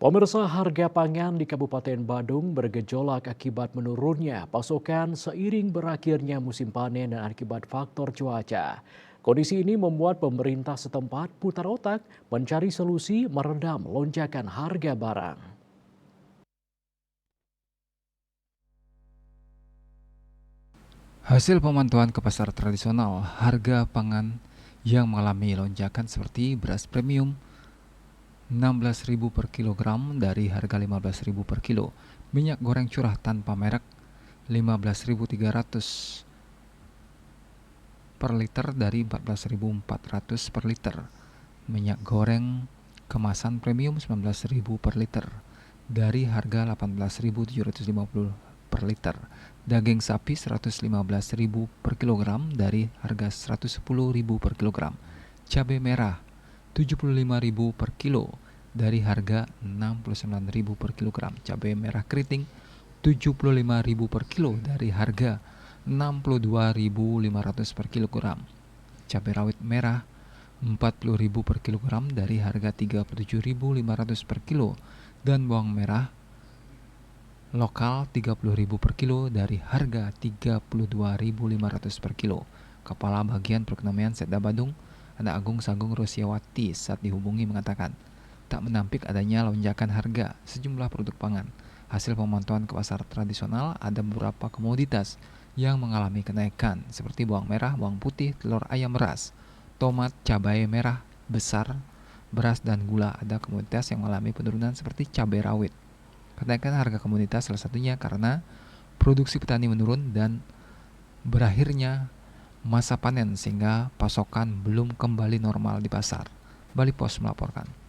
Pemirsa, harga pangan di Kabupaten Badung bergejolak akibat menurunnya pasokan seiring berakhirnya musim panen dan akibat faktor cuaca. Kondisi ini membuat pemerintah setempat putar otak mencari solusi meredam lonjakan harga barang. Hasil pemantauan ke pasar tradisional, harga pangan yang mengalami lonjakan seperti beras premium 16.000 per kilogram dari harga 15.000 per kilo, minyak goreng curah tanpa merek 15.300 per liter dari 14.400 per liter, minyak goreng kemasan premium 19.000 per liter dari harga 18.750 per liter, daging sapi 115.000 per kilogram dari harga 110.000 per kilogram, cabai merah 75.000 per kilo dari harga 69.000 per kilogram, cabai merah keriting 75.000 per kilo dari harga 62.500 per kilogram, cabai rawit merah 40.000 per kilogram dari harga 37.500 per kilo, dan bawang merah lokal 30.000 per kilo dari harga 32.500 per kilo. Kepala Bagian Perekonomian Setda Badung, Ana Agung Sagung Rosiawati saat dihubungi mengatakan, tak menampik adanya lonjakan harga sejumlah produk pangan. Hasil pemantauan ke pasar tradisional, ada beberapa komoditas yang mengalami kenaikan seperti bawang merah, bawang putih, telur ayam beras, tomat, cabai merah besar, beras, dan gula. Ada komoditas yang mengalami penurunan seperti cabai rawit. Kenaikan harga komoditas salah satunya karena produksi petani menurun dan berakhirnya masa panen sehingga pasokan belum kembali normal di pasar. Bali Pos melaporkan.